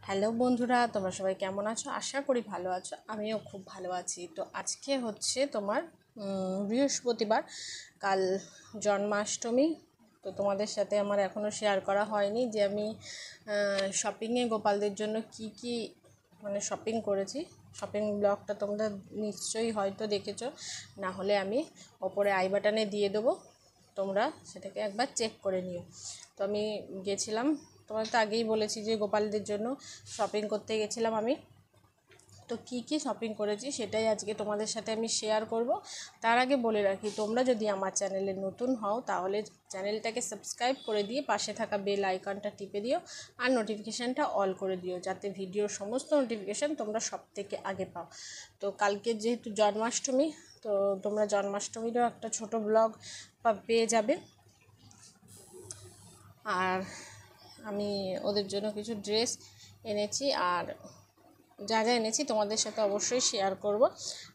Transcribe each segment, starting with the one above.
Hello বন্ধুরা, তোমরা সবাই কেমন আছো? আশা করি ভালো আছো। আমিও খুব ভালো আছি। তো আজকে হচ্ছে তোমার বৃহস্পতিবার, কাল জন্মাষ্টমী। তো তোমাদের সাথে আমার এখনও শেয়ার করা হয়নি যে আমি শপিংয়ে গোপালদের জন্য কি কি শপিং করেছি। শপিং ব্লগটা তোমরা নিশ্চয়ই হয়তো দেখেছো, না হলে আমি ওপরে আই বাটনে দিয়ে দেবো, তোমরা সেটাকে একবার চেক করে নিও। তো আমি গেছিলাম, তোমার তো আগেই বলেছি যে গোপালদের জন্য শপিং করতে গেছিলাম আমি। তো কি কি শপিং করেছি সেটাই আজকে তোমাদের সাথে আমি শেয়ার করব। তার আগে বলে রাখি, তোমরা যদি আমার চ্যানেলে নতুন হও তাহলে চ্যানেলটাকে সাবস্ক্রাইব করে দিয়ে পাশে থাকা বেল আইকনটা টিপে দিও আর নোটিফিকেশানটা অল করে দিও, যাতে ভিডিওর সমস্ত নোটিফিকেশান তোমরা সব থেকে আগে পাও। তো কালকে যেহেতু জন্মাষ্টমী, তো তোমরা জন্মাষ্টমীরও একটা ছোট ব্লগ পেয়ে যাবে। আর আমি ওদের জন্য কিছু ড্রেস এনেছি, আর যা যা এনেছি তোমাদের সাথে অবশ্যই শেয়ার করব।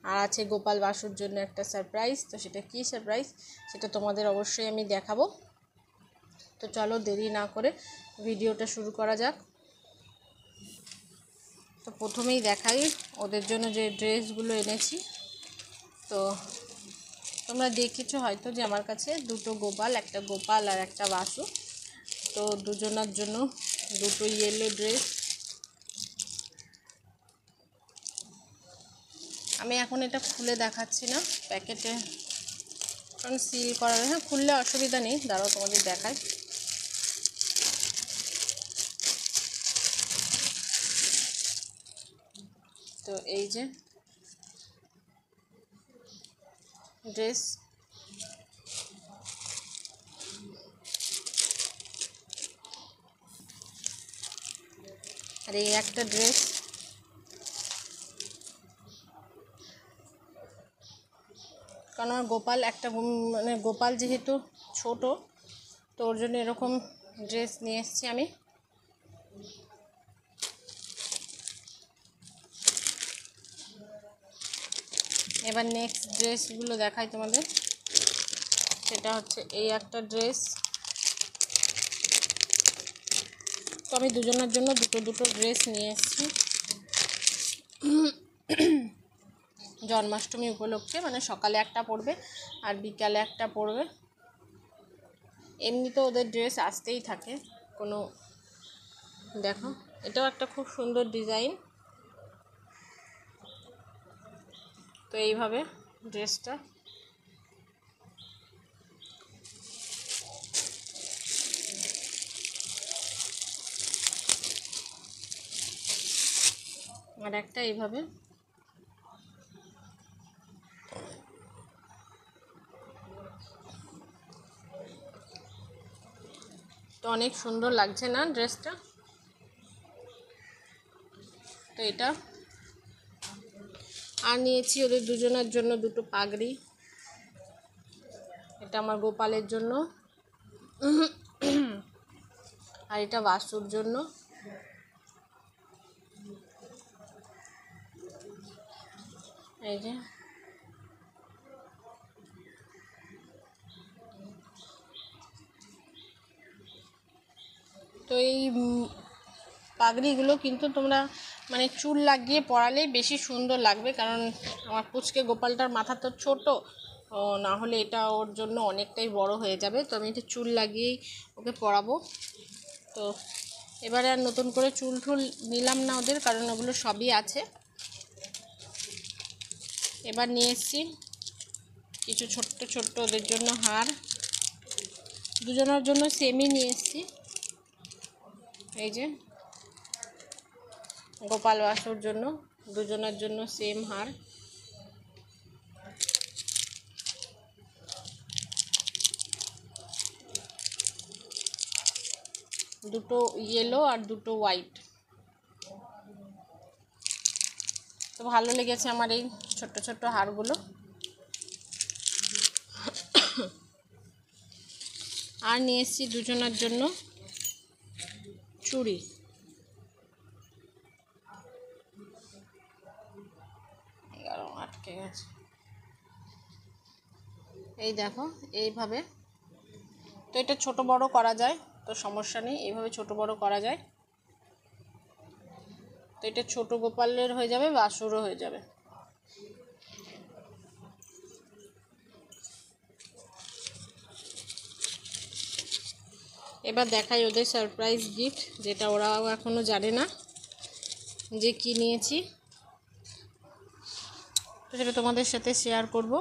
আর আছে গোপাল বাসুর জন্য একটা সারপ্রাইজ, তো সেটা কী সারপ্রাইজ সেটা তোমাদের অবশ্যই আমি দেখাবো। তো চলো দেরি না করে ভিডিওটা শুরু করা যাক। তো প্রথমেই দেখাই ওদের জন্য যে ড্রেসগুলো এনেছি। তো তোমরা দেখেছো হয়তো যে আমার কাছে দুটো গোপাল, একটা গোপাল আর একটা বাসু। তো দুজনার জন্য দুটো ইয়েলো ড্রেস। আমি এখন এটা খুলে দেখাচ্ছি না প্যাকেটে, কারণ সিল করা, হ্যাঁ খুললে অসুবিধা নেই, দাঁড়াও তোমাদের দেখাই। তো এই যে ড্রেস, আর এই একটা ড্রেস। কারণ আমার গোপাল একটা গোপাল যেহেতু ছোট, তো ওর জন্য এরকম ড্রেস নিয়ে এসেছি আমি। এবার নেক্সট ড্রেসগুলো দেখাই তোমাদের। সেটা হচ্ছে এই একটা ড্রেস। তো আমি দুজনের জন্য দুটো দুটো ড্রেস নিয়ে এসেছি জন্মাষ্টমী উপলক্ষে, সকালে একটা পরবে আর বিকালে একটা পরবে। এমনি তো ওদের ড্রেস আসতেই থাকে কোনো। দেখো, এটাও একটা খুব সুন্দর ডিজাইন। তো এইভাবে ড্রেসটা, আর একটা এইভাবে। তো অনেক সুন্দর লাগছে না ড্রেসটা? তো এটা আর নিয়েছি ওদের দুজনের জন্য দুটো পাগড়ি। এটা আমার গোপালের জন্য আর এটা বাসুর জন্য। এই যে তো এই পাগড়িগুলো কিন্তু তোমরা চুল লাগিয়ে পরালেই বেশি সুন্দর লাগবে, কারণ আমার পুচকে গোপালটার মাথা তো ছোটো, না হলে এটা ওর জন্য অনেকটাই বড় হয়ে যাবে। তো আমি এটা চুল লাগিয়েই ওকে পরাবো। তো এবারে আর নতুন করে চুল টুল নিলাম না ওদের, কারণ ওগুলো সবই আছে। এবার নিয়ে এসেছি কিছু ছোট্ট ছোট্ট ওদের জন্য হার, দুজনের জন্য সেমই নিয়ে এসেছি। এই যে গোপাল বাসুর জন্য দুজনের জন্য সেম হার। দুটো ইয়েলো আর দুটো হোয়াইট। তো ভালো লেগেছে আমার এই ছোট্ট ছোট্ট হারগুলো। আর নিয়ে এসেছি দুজনের জন্য চুড়ি। আটকে গেছে, এই দেখো এইভাবে। তো এটা ছোট বড় করা যায়, তো সমস্যা নেই, এইভাবে ছোট বড় করা যায়। তো এটা ছোট গোপালের হয়ে যাবে, বাসুরও হয়ে যাবে। এবার দেখাই ওদের সারপ্রাইজ গিফট, যেটা ওরাও এখনও জানে না যে কি নিয়েছি, তো সেটা তোমাদের সাথে শেয়ার করব।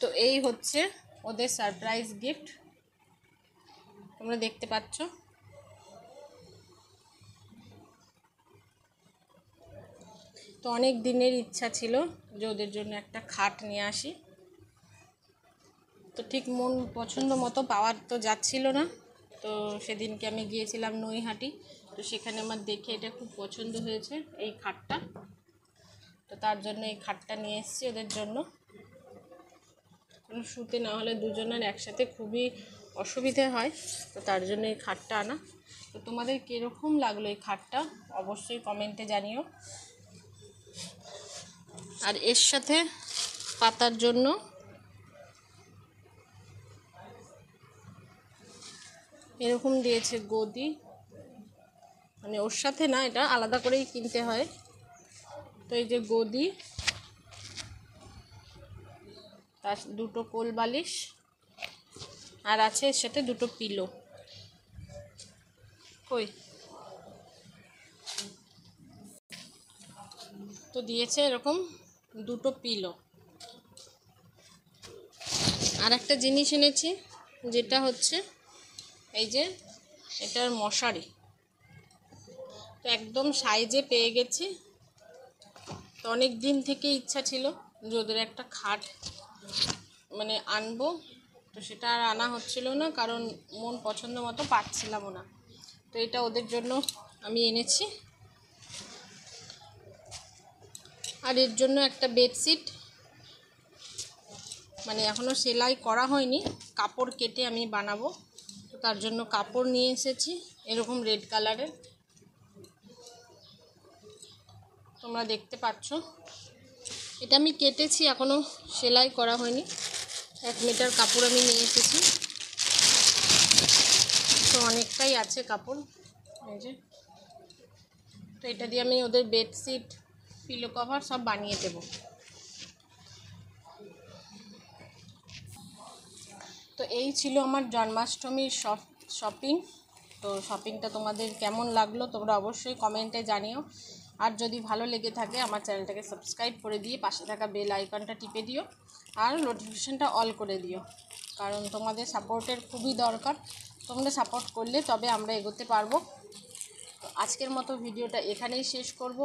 তো এই হচ্ছে ওদের সারপ্রাইজ গিফট, তোমরা দেখতে পাচ্ছ। তো অনেক দিনের ইচ্ছা ছিল যে ওদের জন্য একটা খাট নিয়ে আসি, তো ঠিক মন পছন্দ মতো পাওয়ার তো যাচ্ছিল না। তো সেদিনকে আমি গিয়েছিলাম নৈহাটি, তো সেখানে আমার দেখে এটা খুব পছন্দ হয়েছে এই খাটটা, তো তার জন্য এই খাটটা নিয়ে এসেছি ওদের জন্য। শুতে না হলে দুজনের একসাথে খুবই অসুবিধে হয়, তো তার জন্য এই খাটটা আনা। তো তোমাদের কীরকম লাগলো এই খাটটা অবশ্যই কমেন্টে জানিও। আর এর সাথে পাতার জন্য এরকম দিয়েছে গদি, মানে ওর সাথে না, এটা আলাদা করেই কিনতে হয়। তো এই যে গদি, তার দুটো কোল বালিশ, আর আছে এর সাথে দুটো পিলো। কই তো দিয়েছে এরকম দুটো পিলো। আর একটা জিনিস এনেছি, যেটা হচ্ছে এই যে এটার মশারি, তো একদম সাইজে পেয়ে গেছি। তো অনেক দিন থেকে ইচ্ছা ছিল যে ওদের একটা খাট মানে আনবো, তো সেটা আর আনা হচ্ছিল না, কারণ মন পছন্দ মতো পাচ্ছিলামও না। তো এটা ওদের জন্য আমি এনেছি। আর এর জন্য একটা বেডশিট, মানে এখনও সেলাই করা হয়নি, কাপড় কেটে আমি বানাবো, তো তার জন্য কাপড় নিয়ে এসেছি এরকম রেড কালারের, তোমরা দেখতে পাচ্ছ। এটা আমি কেটেছি, এখনও সেলাই করা হয়নি। 1 মিটার কাপড় আমি নিয়ে এসেছি, তো অনেকটাই আছে কাপড় এই যে। তো এটা দিয়ে আমি ওদের বেডশিট, পিলো কভার সব বানিয়ে দেব। তো এই ছিল আমার জন্মাষ্টমীর শপিং। তো শপিংটা তোমাদের কেমন লাগলো তোমরা অবশ্যই কমেন্টে জানিও। আর যদি ভালো লেগে থাকে আমার চ্যানেলটাকে সাবস্ক্রাইব করে দিয়ে পাশে থাকা বেল আইকনটা টিপে দিও, আর নোটিফিকেশানটা অল করে দিও, কারণ তোমাদের সাপোর্টের খুবই দরকার। তোমরা সাপোর্ট করলে তবে আমরা এগোতে পারবো। তো আজকের মতো ভিডিওটা এখানেই শেষ করব।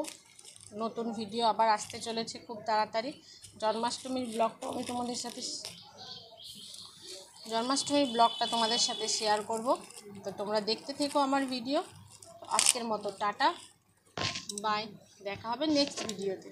নতুন ভিডিও আবার আসতে চলেছে খুব তাড়াতাড়ি। জন্মাষ্টমীর ব্লগটা তোমাদের সাথে শেয়ার করব। তো তোমরা দেখতে থেকো আমার ভিডিও। আজকের মতো টাটা, বাই, দেখা হবে নেক্সট ভিডিওতে।